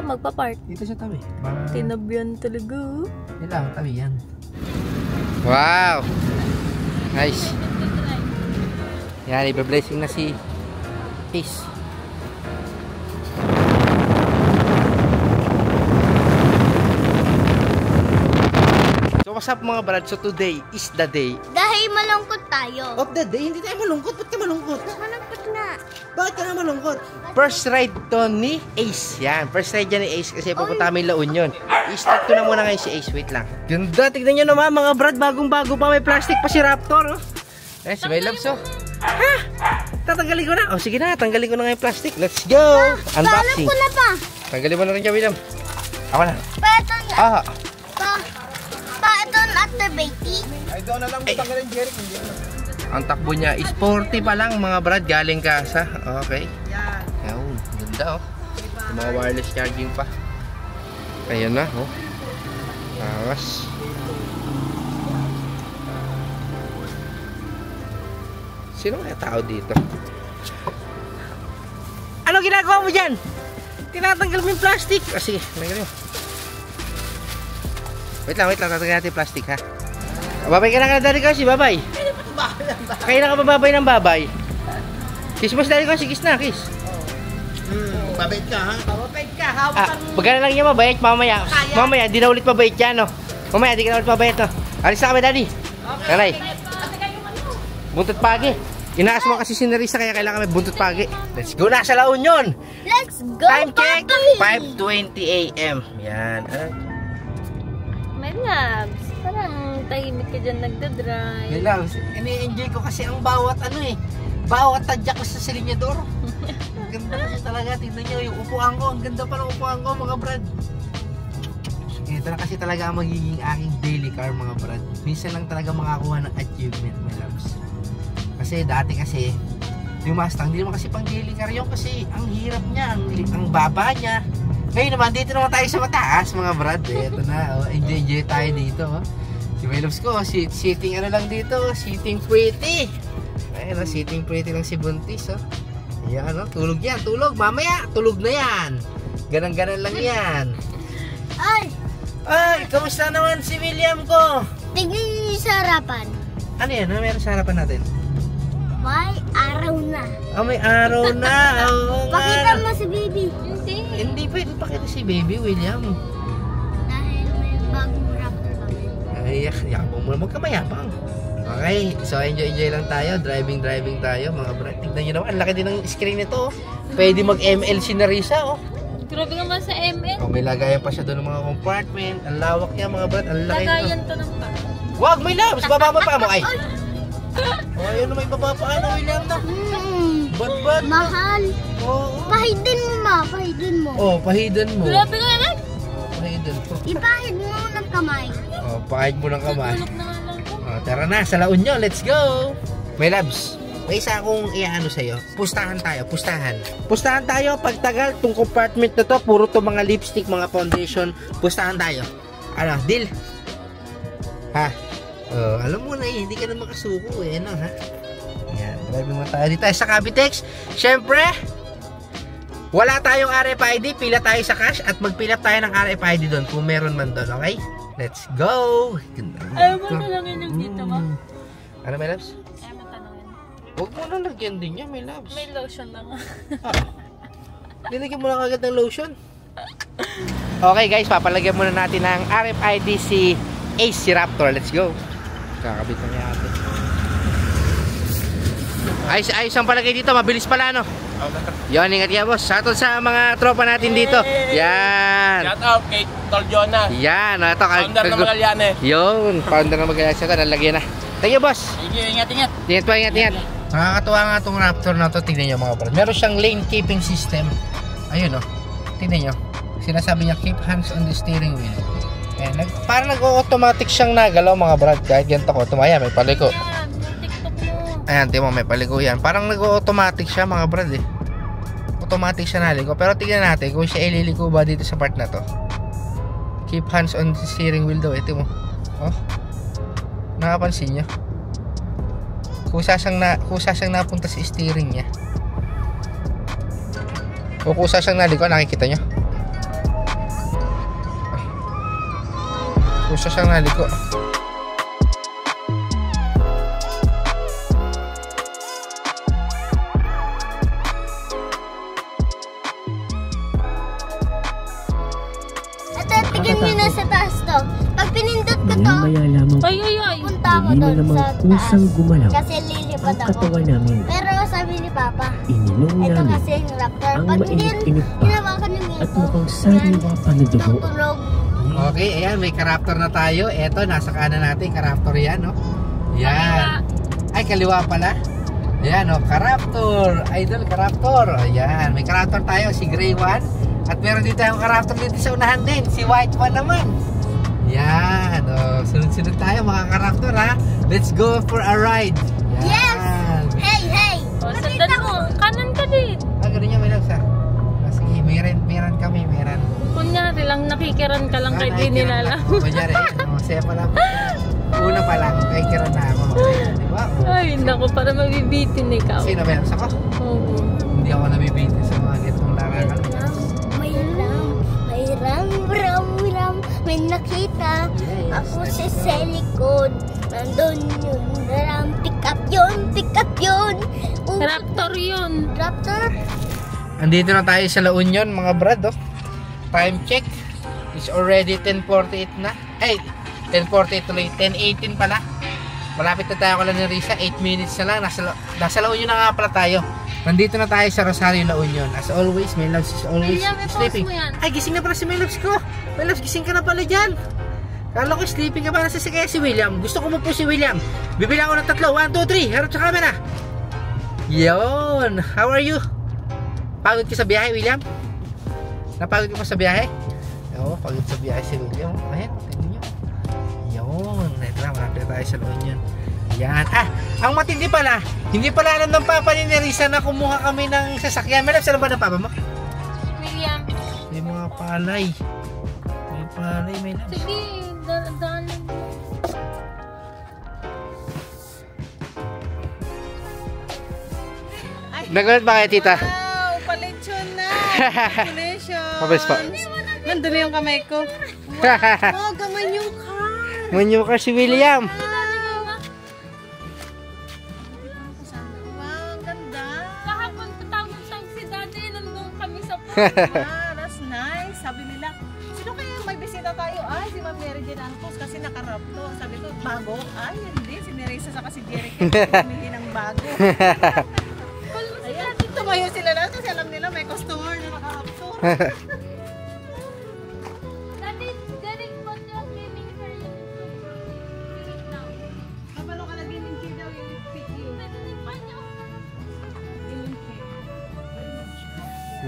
magpa-park. Dito sa tabi. Tinabyan talaga. Yan lang, tabi yan. Wow! Nice. Yan, ibe-blessing na si Ace. So what's up mga brad? So today is the day. Dahil malungkot tayo. Of the day? Hindi tayo malungkot. Ba't ka malungkot? Malungkot na. Bakit ka na malungkot? First ride to ni Ace. Yan, first ride yan ni Ace kasi pupunta kami La Union. I-start ko na muna ngayon si Ace. Wait lang. Ganda, tignan nyo naman mga brad. Bagong-bago pa. May plastic pa si Raptor. Oh. Eh, si My Loves, oh. Ha? Tatanggalin ko na. Oh, sige na. Tanggalin ko na nga yung plastic. Let's go. Unboxing. Ko na pa. Tanggalin mo na rin siya, William. Ako na. Paton. Ah. Paton at the baby. Ay, doon na lang mo tanggalin, Jeric. Hindi na. Ang takbo niya is 40 pa lang mga brad. Galing kasa. Okay. Yan. Ayun. Ganda, oh. Yung mga wireless charging pa. Ayan na, oh. Tawas. Sino kaya tao dito? Ano ginagawa mo dyan? Tinatanggal mo yung plastic. Ah, sige, tanggal mo. Wait lang, tatanggal natin yung plastic, ha? Babay ka na ka na, Daddy Kasi, babay. Kaya na ka babay ng babay. Kiss mo si Daddy Kasi, kiss na, kiss. Babait ka, ha? Babait ka, hawak Pagka na lang niya mabait, mamaya. Mamaya, di na ulit mabait yan, no? Mamaya, di ka na ulit mabait, no? Alis na kami, Daddy. Nanay. Buntot pagi. Inaas mo kasi si Nerissa kaya kailangan may buntot pagi. Let's go na sa La Union. Let's go. Time check, 5:20 AM. Yan. My Loves, parang tahimik ka dyan nagdadrive. Hey, Loves, ini-enjoy ko kasi ang bawat bawat tadyak ko sa silinyador. Ang ganda kasi talaga. Tignan nyo yung upuan ko. Ang ganda pa ng upuan ko, mga brad. Ito na kasi talaga ang magiging aking daily car, mga brad. Minsan lang talaga makakuha ng achievement, my loves. Kasi dati kasi yung Mustang, hindi naman kasi pang daily car yun kasi ang hirap niya, ang baba niya. Ngayon naman, dito naman tayo sa mataas, mga brad. Ito na, oh, enjoy tayo dito. Oh. Si my loves ko, sitting ano lang dito, sitting pretty. Ayun, oh, sitting pretty lang si Buntis. Oh. Ayan, oh, tulog yan, tulog. Mamaya, tulog na yan. Ganang-ganan lang yan. Ay, kamusta naman si William ko? Tingnan niyo sa harapan. Ano yan? Ano meron sa harapan natin? May araw na. Oh, may araw na. Oo, Pakita mo si baby. Hindi pwede pakita si baby, William. Dahil may bagong raptor kami. Ay, yakapong mo na. Magkamayapang. Okay, so enjoy lang tayo. Driving tayo, mga brad. Tignan nyo naman, ang laki din ng screen nito. Pwede mag-ML si Nerissa, oh. Grabe naman sa ML. Oh, may lagayan pa siya doon ng mga compartment. Ang lawak niya, mga brad. Ang laki. Lagayan to ng pa. Wag, may loves. Bababa pa mo. Ay. Oh, ayun na may baba pa. Ano, William na? Bad. Mahal. Oo. Pahidin mo, pahidin mo. Oh, pahidan mo. Grabe nga lang. Pahidan mo. Ipahid mo ng kamay. Oh, pahid mo ng kamay. Tulog na nga lang ko. Oh, tara na, sa La Union. Let's go. May loves. May isa akong iaano sa'yo. Pustahan tayo, pustahan. Pustahan tayo, pagtagal, tong compartment na to, puro to mga lipstick, mga foundation. Pustahan tayo. Ano, deal? Ha? Oh, alam mo na eh, hindi ka na makasuko eh, ano ha? Yan, driving mo tayo. Dito tayo sa Cavitex. Siyempre, wala tayong RFID, pila tayo sa cash at magpila tayo ng RFID doon kung meron man doon, okay? Let's go! Ayaw mo talangin yung dito mo? Ano, my loves? Ayaw mo talangin. Huwag mo na lagyan din niya, my loves. May lotion lang. Nilagyan mo lang agad ng lotion. Okay guys, papalagyan muna natin ng RFID si Ace, si Raptor. Let's go. Kakabit na niya ate. Ayos ang palagay dito. Mabilis pala, no? Yun, ingat yan, boss. Shoutout sa mga tropa natin dito. Yan. Shoutout kay Tol Jonah. Yan. Ito, founder ng Magallanes. Yun. Founder ng Magallanes. Ito, nalagyan na. Thank you, boss. Thank you. Ingat. Ingat pa, ingat. Nakakatuwa nga itong Raptor na ito. Tignan nyo, mga brad. Meron siyang lane keeping system. Ayun, oh. Tignan nyo. Sinasabi niya, keep hands on the steering wheel. Ayan, parang nag-automatic siyang nagalaw, mga brad. Kahit ganito ko, tumaya, may paliko. Yan, yung TikTok mo. Ayan, timo, may paliko yan. Parang nag-automatic siya, mga brad eh. Automatic siya naliko. Pero tignan natin kung siya ililiko ba dito sa part na to. Keep hands on the steering wheel daw. Ito mo. Oh. Nakapansin nyo. Kusa siyang napunta sa steering niya. O kusa siyang naliko, nakikita nyo. Kusa siyang naliko. Ito, tignan nyo na sa taas to. Pag pinindot ko to, Maya lamang Ay, ay, ay. punta ako hindi na doon namang sa taas. kusang gumalaw Kasi lilipad ang ako. katawan namin. Pero sabi ni Papa, Ininong ito namin kasi yung raptor. ang Pag hindi mainit-init pa ginawa ka ng at ito, mukhang sariwa pa na dugo. tutulog. Okay, ayan, may Caraptor na tayo. Eto, nasa kanan natin, Caraptor yan, no? Yan. Ay, kaliwa pala. Ayan, no, Caraptor. Idol, Caraptor. Ayan, may Caraptor tayo, si Gray One. At meron din tayong Caraptor dito sa unahan din, si White One naman. Yan, oh, sunod-sunod tayo mga Caraptor, ha? Let's go for a ride. Yan. Yes! Hey, hey! O, sandan mo. Kanan ka din. Ah, ganun yung may loves, ha? Ah, sige, meron kami, meron. Kunyari lang, nakikiran ka lang kay di nila lang. Kunyari, masaya pa lang. Una pa lang, kay kiran na ako. Di ba? Ay, naku, para mabibitin ikaw. Sino ba yan? Ako? Oo. Hindi ako nabibitin sa mga gitong larangan. Ram, may nakita. Ako sa likod. Nandun yun, pick up yun. Raptor yun. Raptor? Andito na tayo sa La Union, mga brad, oh. Time check. It's already 10:48 na. Ay, 10:48 tuloy. 10:18 pala. Malapit na tayo kala ni Risa. 8 minutes na lang. Nasa La Union na nga pala tayo. Nandito na tayo sa Rosario, La Union. As always, my loves is always William, i-pause sleeping. mo yan. Ay, gising na pala si my loves ko. My loves, gising ka na pala dyan. Kala ko sleeping ka pa. Nasa kaya si William. Gusto ko mo po si William. Bibilang ko ng 3. 1, 2, 3. Harap sa camera. Yon. How are you? Pagod ka sa biyahe, William? Napagod ka pa sa biyahe? Oo, pagod sa biyahe si William. Ayan, tignan nyo. Yun. Ito na, malapit na tayo sa La Union. Yan. Ah, ang matindi pala, hindi pala alam ng papa ni Nerissa na kumuha kami ng sasakyan. May saan ba ng papa mo? William. May mga palay. May palay, may labs. Sige, daan lang. Nagulat ba kayo, tita? Wow, palitsyon na. Congratulations. Mabilis pa. Nandun na yung kamay ko. Wow, gaman yung car. Manyo ka si William. Wow, ang ganda. Kahapon tatawag sa si daddy, nandun kami sa pool. Ah, that's nice. Sabi nila, sino kaya may bisita tayo? Ay, si Ma'am Mary Jane Antos kasi nakarapto. Sabi ko, bago? Ay, hindi. Si Nerissa sa si Jericho pumili ng bago. Ayan, tumayo sila lang kasi alam nila may customer na nakarapto. Daddy, Derek, ba't yung gaming hair yun? Kapalo ka na gaming key daw yung pick you. Gaming key.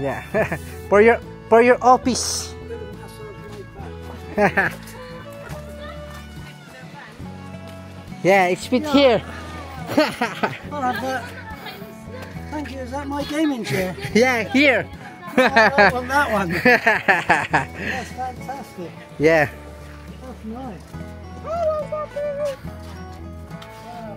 Yeah. For your office. Yeah, it's fit here. Thank you. Is that my gaming chair? Yeah, here. I want that one. That's fantastic. Yeah. That's nice.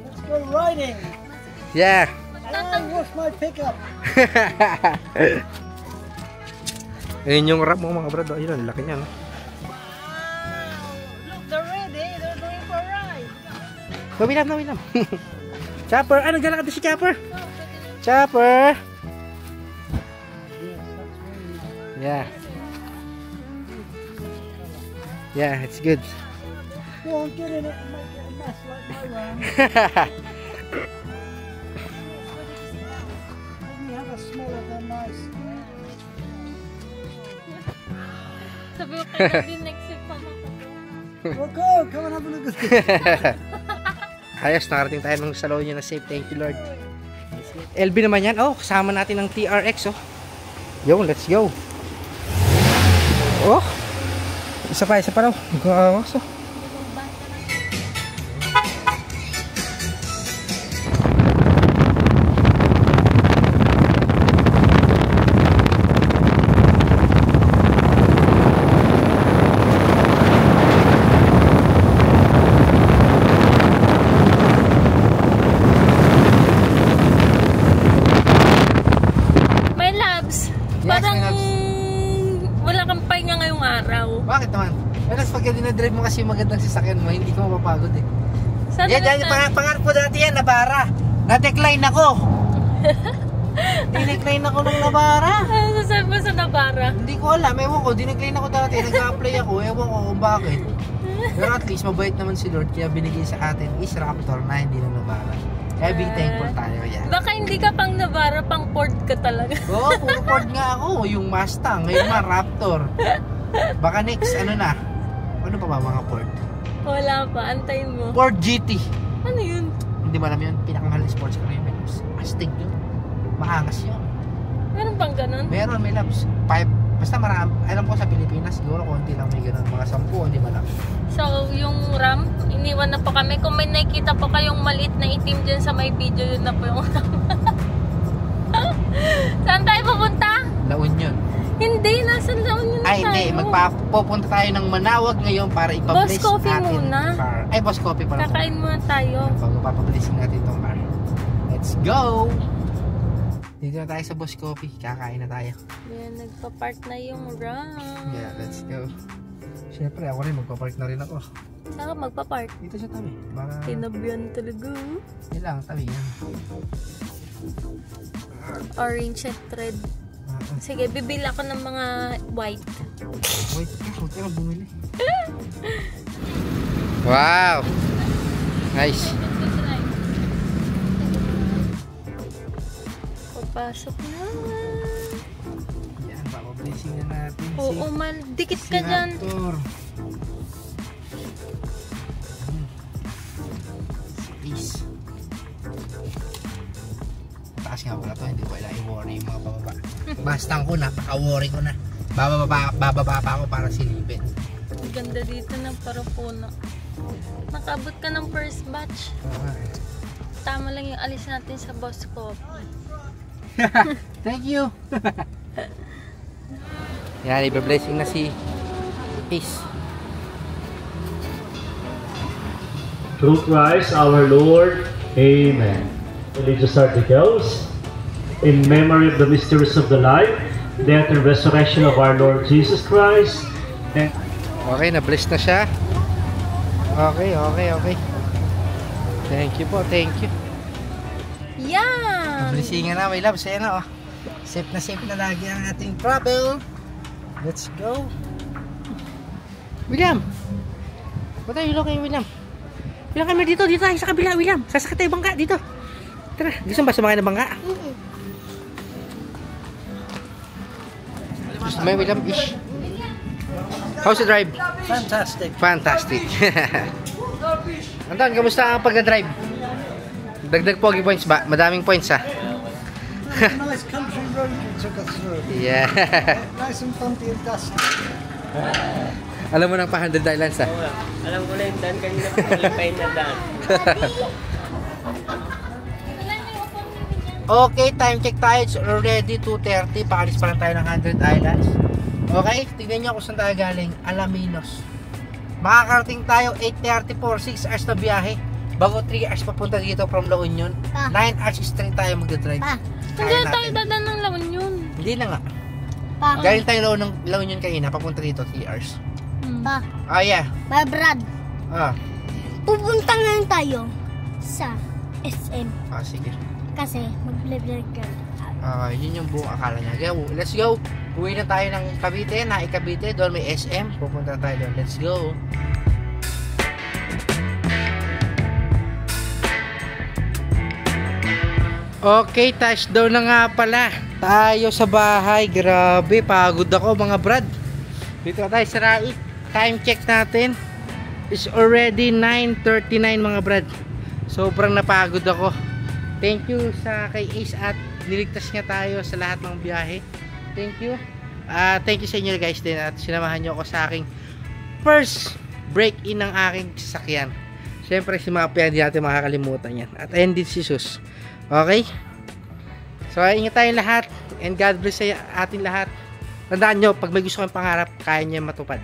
Let's go riding. Yeah. And wash my pickup. Ayun yung wrap mo mga brad. Ayun, laki niya. No? Wow! Look, they're ready. They're going for a ride. No, William. Chopper. Ah, naglalakad din si Chopper. Chopper. Yeah. Yeah, it's good. Go on, get in it and make it a mess like my round. Let me have a smell of their nice. Sabi ko kay daddy, next week pa ako. Well, go. Come and have a look at this. Ayos, nakarating tayo ng salon niya na safe. Thank you, Lord. LB naman yan. Oh, kasama natin ng TRX, oh. Yo, let's go. Oh. Isa pa raw. Gawas, oh. May labs. Yes, Parang may labs. wala kang pahinga ngayong araw. Bakit naman? Pero pagka dinadrive mo kasi magandang sasakyan mo, hindi ka mapapagod eh. Saan Yan, pangarap ko dati yan, Navara. Na-decline ako. Dinecline ako ng Navara. Ano sasabi mo sa Navara? Hindi ko alam, ewan ko, dinecline ako dati. Nag-apply ako, ewan ko kung bakit. Pero at least mabait naman si Lord, kaya binigay sa atin is Raptor na hindi ng Navara. Kaya big thankful tayo yan. Baka hindi ka pang Navara, pang Ford ka talaga. Oo, puro Ford nga ako. Yung Mustang, ngayon man Raptor. Baka next, ano na? Ano pa ba mga Ford? Wala pa, antayin mo. Ford GT. Ano yun? Hindi mo alam yun? Pinakamahal na sports car yun. Astig yun. Maangas yun. Meron bang ganun? Meron, may labs. 5. Basta marami. Alam ko sa Pilipinas, siguro konti lang may ganun. Mga 10, hindi ba lang? So, yung RAM, iniwan na po kami. Kung may nakikita po kayong maliit na itim dyan sa may video, yun na po yung RAM. Saan tayo pupunta? La Union. Hindi, nasa La Union Ay, tayo. hindi. Magpupunta tayo ng Manawag ngayon para ipabliss Boss Coffee natin muna. car. Ay, Boss Coffee pala. Kakain muna tayo. Bago papabliss natin itong car. Let's go! Dito na tayo sa Boss Coffee. Kakain na tayo. Yan, nagpa-park na yung RAM. Yeah, let's go. Siyempre, ako rin. Magpapark na rin ako. Saan ka magpa-park? Dito sa tabi. Para... Tinabyan talaga. Yan lang, tabi yan. Orange and red. Sige, bibili ako ng mga white. Wait, huwag ka na bumili. Wow! Nice. Papasok na. Yan, papablessing na natin. Oo, dikit ka dyan. Raptor. Peace. Taas nga pala to, hindi ko kailangan i-worry yung mga pababa. Bastang ko na, paka-worry ko na. Bababa pa ako para silipin. Ang ganda dito ng Parapuno. Nakabot ka ng first batch. Tama lang yung alis natin sa Boss Coffee. Thank you! Yan, ibe-blessing na si Peace. Through Christ our Lord. Amen. Religious articles. In memory of the mysteries of the life, death and resurrection of our Lord Jesus Christ. And Okay, na-bless na siya. Okay. Thank you po, thank you. Yan! Blessingan na, my love. Sa'yo na, oh. Safe na lagi ang ating travel. Let's go. William! Ba't tayo ilok kayo, William? Bilang kami dito tayo sa kabila, William. Sasakit tayo bangka dito. Tara, gusto ba sumakay ng bangka? Gusto mo, William? Ish. How's the drive? Fantastic. Anton, kamusta ang pag-drive? Dagdag pogi points ba? Madaming points ha? Nice country road you took us through. Yeah. Nice and funky and dusty. Alam mo ng pa-100 islands ha? Alam ko na yung daan kanina pa malipay na daan. Okay, time check tayo. It's already 2:30. Paalis pa lang tayo ng 100 islands. Okay, tignan nyo kung saan tayo galing. Alaminos. Makakarating tayo 8:34, 6 hours na biyahe. Bago 3 hours papunta dito from La Union. 9 hours straight tayo magdadrive. Hindi na tayo dadaan ng La Union. Hindi na nga. Pa, Galing tayo La Union kanina, papunta dito 3 hours. pa, Ah, yeah. Brad, Ah, pupunta ngayon tayo sa SM sige. kasi mag-vlog ka. Yun yung buong akala niya. Go, let's go. Uwi na tayo ng Cavite, Cavite. Doon may SM. Pupunta tayo doon. Let's go. Okay, touchdown na nga pala. Tayo sa bahay. Grabe, pagod ako mga brad. Dito tayo sa Rait. Time check natin. It's already 9:39 mga brad. Sobrang napagod ako. Thank you sa kay Ace at niligtas niya tayo sa lahat ng biyahe. Thank you. Thank you sa inyo guys din at sinamahan niyo ako sa aking first break-in ng aking sasakyan. Siyempre si Mapia hindi natin makakalimutan yan. At ayun din si Sus. Okay? So ingat tayong lahat and God bless sa ating lahat. Tandaan nyo, pag may gusto kang pangarap, kaya niya matupad.